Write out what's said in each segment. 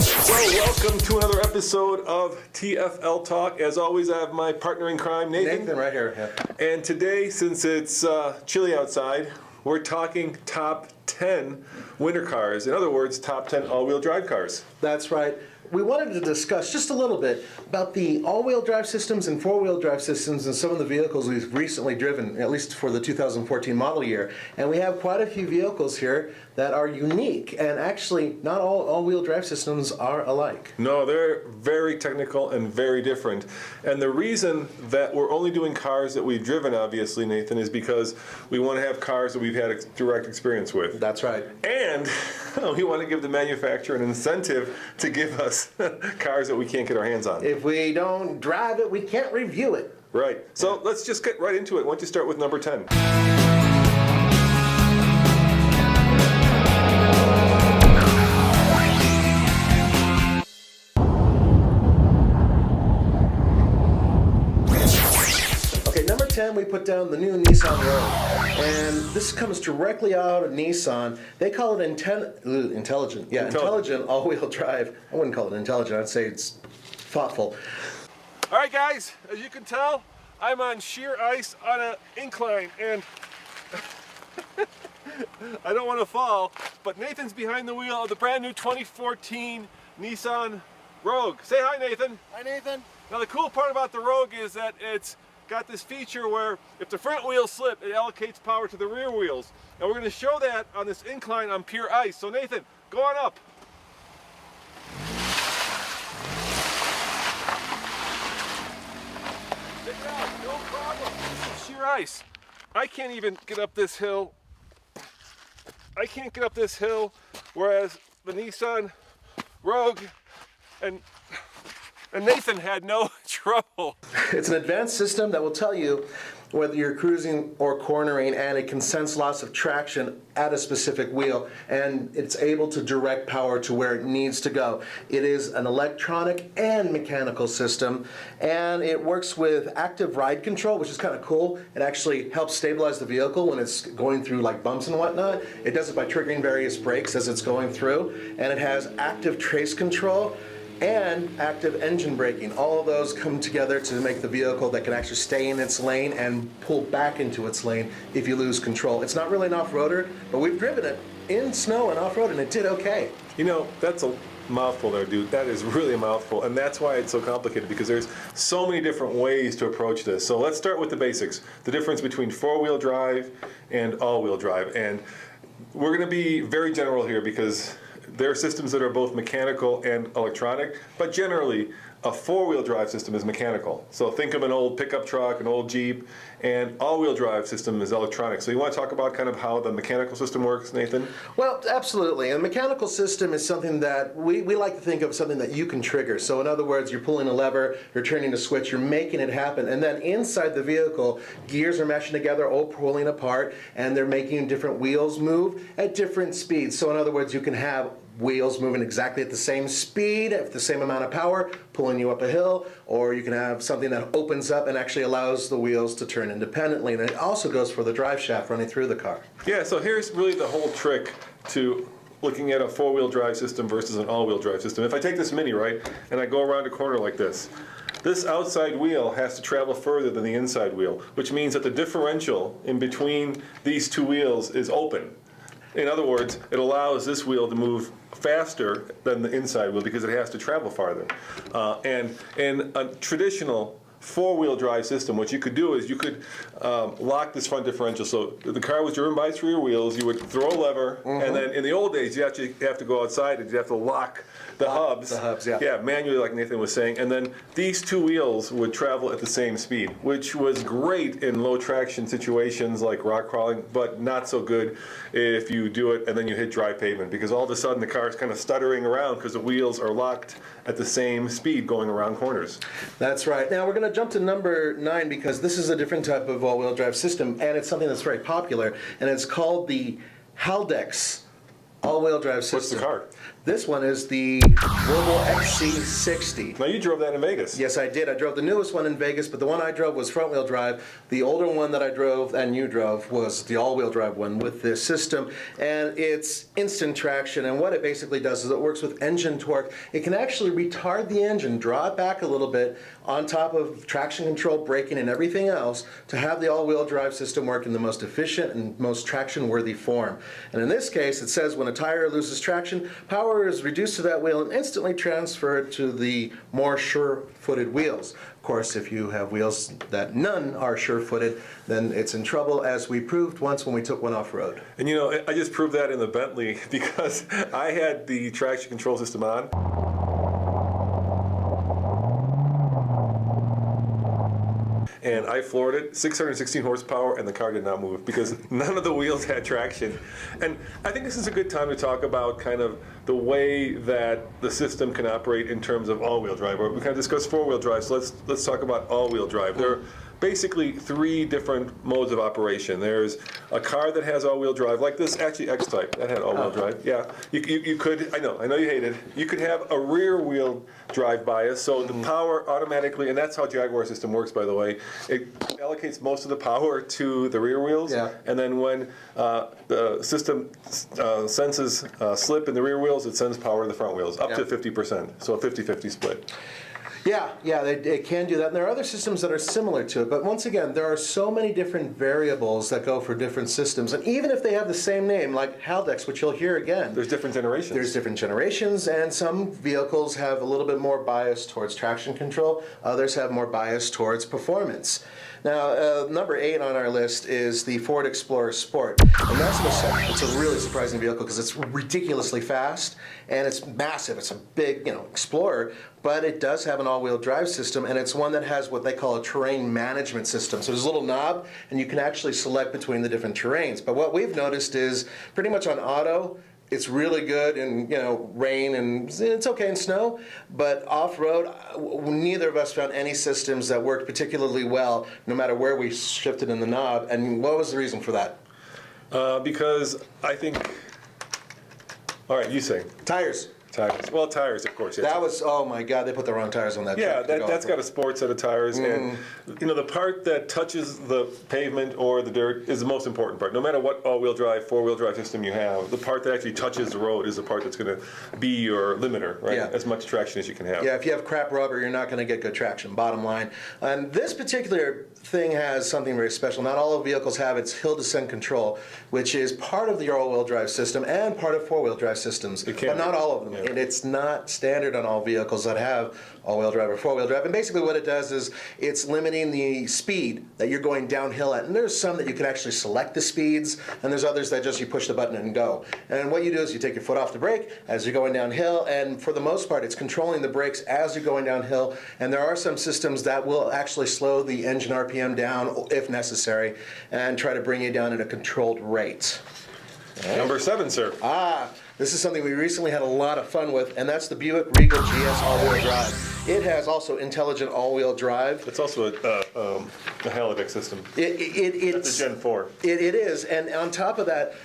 So, welcome to another episode of TFL Talk. As always, I have my partner in crime, Nathan. Nathan, right here. Yeah. And today, since it's chilly outside, we're talking top 10 winter cars. In other words, top 10 all-wheel drive cars. That's right. We wanted to discuss just a little bit about the all-wheel drive systems and four-wheel drive systems in some of the vehicles we've recently driven, at least for the 2014 model year. And we have quite a few vehicles here that are unique, and actually not all all-wheel drive systems are alike. No, they're very technical and very different. And the reason that we're only doing cars that we've driven, obviously, Nathan, is because we want to have cars that we've had direct experience with. That's right. And we want to give the manufacturer an incentive to give us cars that we can't get our hands on. If we don't drive it, we can't review it. Right. So let's just get right into it. Why don't you start with number 10? Okay, number 10, we put down the new Nissan Rogue. And this comes directly out of Nissan. They call it intelligent. Yeah, intelligent all-wheel drive. I wouldn't call it intelligent. I'd say it's thoughtful. All right, guys, as you can tell, I'm on sheer ice on an incline, and I don't want to fall, but Nathan's behind the wheel of the brand new 2014 Nissan Rogue. Say hi, Nathan. Hi, Nathan. Now, the cool part about the Rogue is that it's got this feature where if the front wheels slip, it allocates power to the rear wheels. And we're going to show that on this incline on pure ice. So Nathan, go on up. Check it out, no problem. This is sheer ice. I can't even get up this hill. I can't get up this hill, whereas the Nissan Rogue and Nathan had no trouble. It's an advanced system that will tell you whether you're cruising or cornering, and it can sense loss of traction at a specific wheel, and it's able to direct power to where it needs to go. It is an electronic and mechanical system, and it works with active ride control, which is kind of cool. It actually helps stabilize the vehicle when it's going through like bumps and whatnot. It does it by triggering various brakes as it's going through, and it has active trace control and active engine braking. All of those come together to make the vehicle that can actually stay in its lane and pull back into its lane if you lose control. It's not really an off-roader, but we've driven it in snow and off-road, and it did okay. You know, that's a mouthful there, dude. That is really a mouthful, and that's why it's so complicated, because there's so many different ways to approach this. So let's start with the basics, the difference between four-wheel drive and all-wheel drive. And we're going to be very general here, because there are systems that are both mechanical and electronic, but generally a four-wheel drive system is mechanical. So think of an old pickup truck, an old Jeep, and all-wheel drive system is electronic. So you want to talk about kind of how the mechanical system works, Nathan? Well, absolutely. A mechanical system is something that we like to think of something that you can trigger. So in other words, you're pulling a lever, you're turning a switch, you're making it happen. And then inside the vehicle, gears are meshing together or pulling apart, and they're making different wheels move at different speeds. So in other words, you can have wheels moving exactly at the same speed, at the same amount of power, pulling you up a hill, or you can have something that opens up and actually allows the wheels to turn independently. And it also goes for the drive shaft running through the car. Yeah, so here's really the whole trick to looking at a four-wheel drive system versus an all-wheel drive system. If I take this Mini, right, and I go around a corner like this outside wheel has to travel further than the inside wheel, which means that the differential in between these two wheels is open. In other words, it allows this wheel to move faster than the inside wheel because it has to travel farther. And in a traditional four-wheel drive system, what you could do is you could lock this front differential. So the car was driven by its rear wheels, you would throw a lever, and then in the old days, you actually have to go outside and you have to lock the hubs. The hubs, yeah. Yeah, manually, like Nathan was saying. And then these two wheels would travel at the same speed, which was great in low traction situations like rock crawling, but not so good if you do it and then you hit dry pavement, because all of a sudden the car is kind of stuttering around because the wheels are locked at the same speed going around corners. That's right. Now we're going to jump to number 9, because this is a different type of all-wheel drive system, and it's something that's very popular, and it's called the Haldex all-wheel drive system. What's the car? This one is the Volvo XC60. Now you drove that in Vegas. Yes, I did. I drove the newest one in Vegas, but the one I drove was front-wheel drive. The older one that I drove and you drove was the all-wheel drive one with this system, and it's instant traction. And what it basically does is it works with engine torque. It can actually retard the engine, draw it back a little bit on top of traction control, braking, and everything else to have the all-wheel drive system work in the most efficient and most traction-worthy form. And in this case, it says when a tire loses traction, power is reduced to that wheel and instantly transferred to the more sure-footed wheels. Of course, if you have wheels that none are sure-footed, then it's in trouble, as we proved once when we took one off-road. And you know, I just proved that in the Bentley because I had the traction control system on. And I floored it, 616 horsepower, and the car did not move because none of the wheels had traction. And I think this is a good time to talk about kind of the way that the system can operate in terms of all-wheel drive. We kind of discussed four-wheel drive, so let's talk about all-wheel drive. There are basically three different modes of operation. There's a car that has all-wheel drive, like this, actually X-Type, that had all-wheel drive. Yeah, you could, I know you hate it, you could have a rear-wheel drive bias, so the power automatically, and that's how Jaguar system works, by the way, it allocates most of the power to the rear wheels, and then when the system senses slip in the rear wheels, it sends power to the front wheels, up to 50%, so a 50-50 split. Yeah, they can do that. And there are other systems that are similar to it. But once again, there are so many different variables that go for different systems. And even if they have the same name, like Haldex, which you'll hear again. There's different generations. There's different generations, and some vehicles have a little bit more bias towards traction control. Others have more bias towards performance. Now, number 8 on our list is the Ford Explorer Sport. And it's a really surprising vehicle because it's ridiculously fast and it's massive. It's a big, Explorer, but it does have an all-wheel drive system, and it's one that has what they call a terrain management system. So there's a little knob, and you can actually select between the different terrains. But what we've noticed is pretty much on auto, it's really good in rain, and it's okay in snow, but off-road, neither of us found any systems that worked particularly well, no matter where we shifted in the knob. And what was the reason for that? Because I think, all right, you say. Tires. Tires. Well, tires, of course. That was, oh my God, they put the wrong tires on that Yeah, truck. that's got a sport set of tires, and the part that touches the pavement or the dirt is the most important part. No matter what all-wheel drive, four-wheel drive system you have, the part that actually touches the road is the part that's going to be your limiter, right? Yeah. As much traction as you can have. Yeah, if you have crap rubber, you're not going to get good traction, bottom line. And this particular thing has something very special. Not all vehicles have its hill descent control, which is part of the all-wheel drive system and part of four-wheel drive systems, but not all of them. Yeah. And it's not standard on all vehicles that have all-wheel drive or four-wheel drive. And basically what it does is it's limiting the speed that you're going downhill at. And there's some that you can actually select the speeds, and there's others that just you push the button and go. And what you do is you take your foot off the brake as you're going downhill, and for the most part it's controlling the brakes as you're going downhill. And there are some systems that will actually slow the engine RPM down if necessary and try to bring you down at a controlled rate. Number 7, sir. This is something we recently had a lot of fun with, and that's the Buick Regal GS all-wheel drive. It has also intelligent all-wheel drive. It's also a Haldex system. It's That's a Gen 4. It is, and on top of that,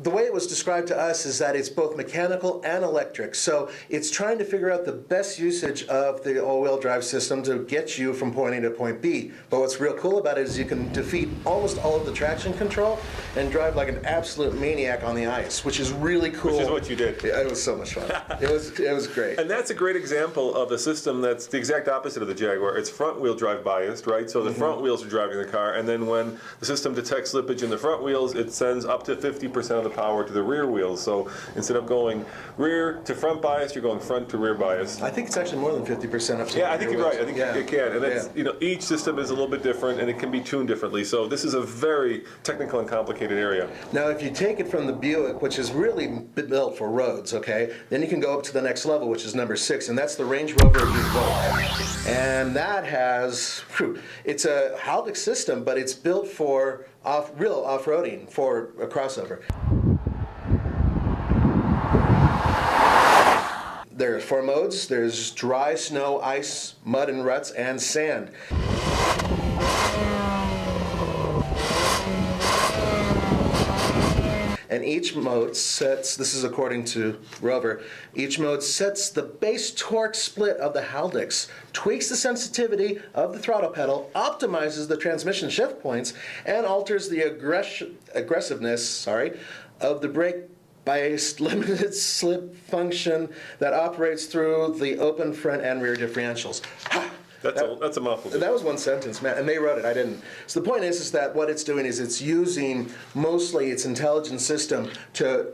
the way it was described to us is that it's both mechanical and electric. So it's trying to figure out the best usage of the all-wheel drive system to get you from point A to point B. But what's real cool about it is you can defeat almost all of the traction control and drive like an absolute maniac on the ice, which is really cool. Which is what you did. Yeah, it was so much fun. It was great. And that's a great example of a system that's the exact opposite of the Jaguar. It's front-wheel drive biased, right? So the front wheels are driving the car, and then when the system detects slippage in the front wheels, it sends up to 50% of the power to the rear wheels. So instead of going rear to front bias, you're going front to rear bias. I think it's actually more than 50% up to Yeah, I think rear you're wheels. right. I think it can. And that's, each system is a little bit different, and it can be tuned differently. So this is a very technical and complicated area. Now, if you take it from the Buick, which is really built for roads, okay, then you can go up to the next level, which is number 6, and that's the Range Rover Evoque. And that has, it's a Haldex system, but it's built for real off-roading, for a crossover. There are 4 modes. There's dry, snow, ice, mud and ruts, and sand. And each mode sets, this is according to Rover, each mode sets the base torque split of the Haldex, tweaks the sensitivity of the throttle pedal, optimizes the transmission shift points, and alters the aggressiveness of the brake by a limited slip function that operates through the open front and rear differentials. That's a mouthful. That was one sentence, man, and they wrote it, I didn't. So the point is that what it's doing is it's using mostly its intelligence system to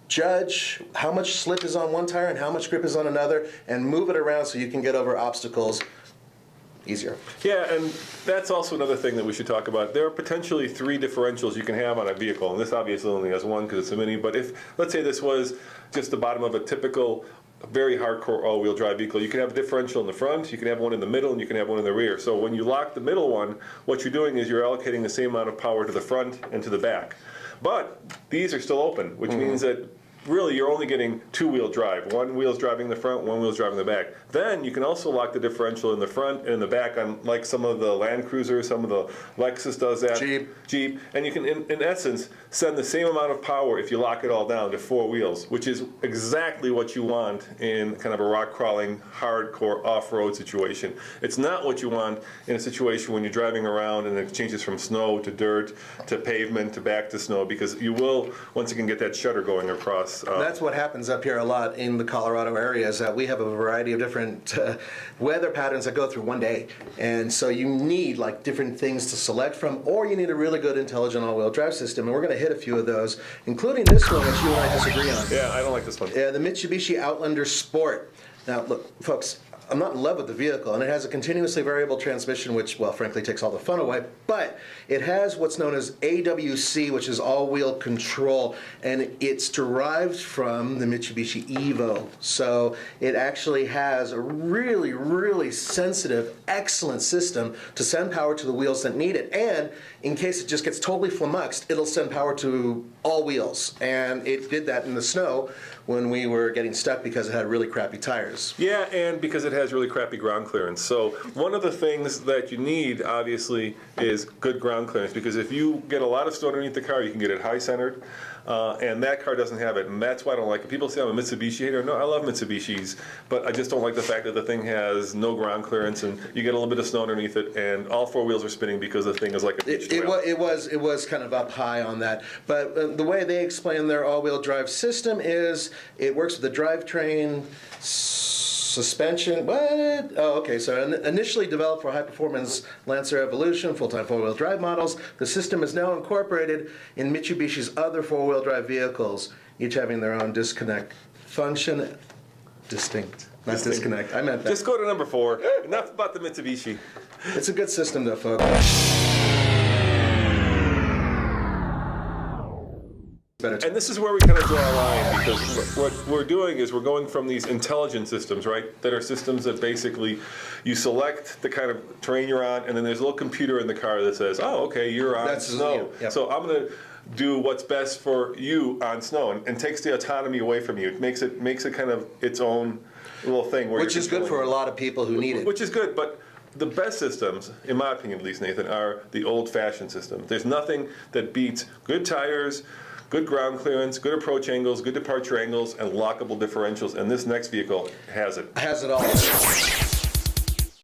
judge how much slip is on one tire and how much grip is on another, and move it around so you can get over obstacles easier. Yeah, and that's also another thing that we should talk about. There are potentially 3 differentials you can have on a vehicle, and this obviously only has one because it's a Mini, but if, let's say this was just the bottom of a typical very hardcore all-wheel drive vehicle, you can have a differential in the front, you can have one in the middle, and you can have one in the rear. So when you lock the middle one, what you're doing is you're allocating the same amount of power to the front and to the back. But these are still open, which means that really you're only getting 2-wheel drive. One wheel's driving the front, one wheel's driving the back. Then you can also lock the differential in the front and in the back on, like some of the Land Cruisers, some of the Lexus does that. Jeep. And you can, in essence, send the same amount of power if you lock it all down to 4 wheels, which is exactly what you want in kind of a rock crawling, hardcore off-road situation. It's not what you want in a situation when you're driving around and it changes from snow to dirt to pavement to back to snow, because you will, once you can get that shutter going across. That's what happens up here a lot in the Colorado area, is that we have a variety of different weather patterns that go through one day. And so you need like different things to select from, or you need a really good intelligent all-wheel drive system. And we're going to hit a few of those, including this one, which you and I disagree on. Yeah, I don't like this one. Yeah, the Mitsubishi Outlander Sport. Now, look, folks, I'm not in love with the vehicle, and it has a continuously variable transmission, which, well, frankly, takes all the fun away. But it has what's known as AWC, which is all-wheel control, and it's derived from the Mitsubishi Evo. So it actually has a really, really sensitive, excellent system to send power to the wheels that need it. And in case it just gets totally flummoxed, it'll send power to all wheels. And it did that in the snow when we were getting stuck because it had really crappy tires. Yeah, and because it has really crappy ground clearance. So one of the things that you need, obviously, is good ground clearance, because if you get a lot of snow underneath the car, you can get it high-centered, and that car doesn't have it, and that's why I don't like it. People say I'm a Mitsubishi hater. No, I love Mitsubishis, but I just don't like the fact that the thing has no ground clearance, and you get a little bit of snow underneath it, and all 4 wheels are spinning because the thing is like a beach trail. It was kind of up high on that, but the way they explain their all-wheel drive system is it works with the drivetrain, suspension. What? Oh, okay. So initially developed for high-performance Lancer Evolution full-time 4-wheel drive models, the system is now incorporated in Mitsubishi's other 4-wheel drive vehicles, each having their own disconnect function. Distinct, not disconnect. I meant that. Just go to number 4. Enough about the Mitsubishi. It's a good system, though, folks. And this is where we kind of draw a line, because what we're doing is we're going from these intelligent systems, right, that are systems that basically you select the kind of terrain you're on, and then there's a little computer in the car that says, oh, okay, you're on snow. Yeah. So I'm going to do what's best for you on snow, and takes the autonomy away from you. It makes it kind of its own little thing. Which is good for a lot of people who need it. Which is good, but the best systems, in my opinion at least, Nathan, are the old-fashioned systems. There's nothing that beats good tires, good ground clearance, good approach angles, good departure angles, and lockable differentials, and this next vehicle has it. Has it all.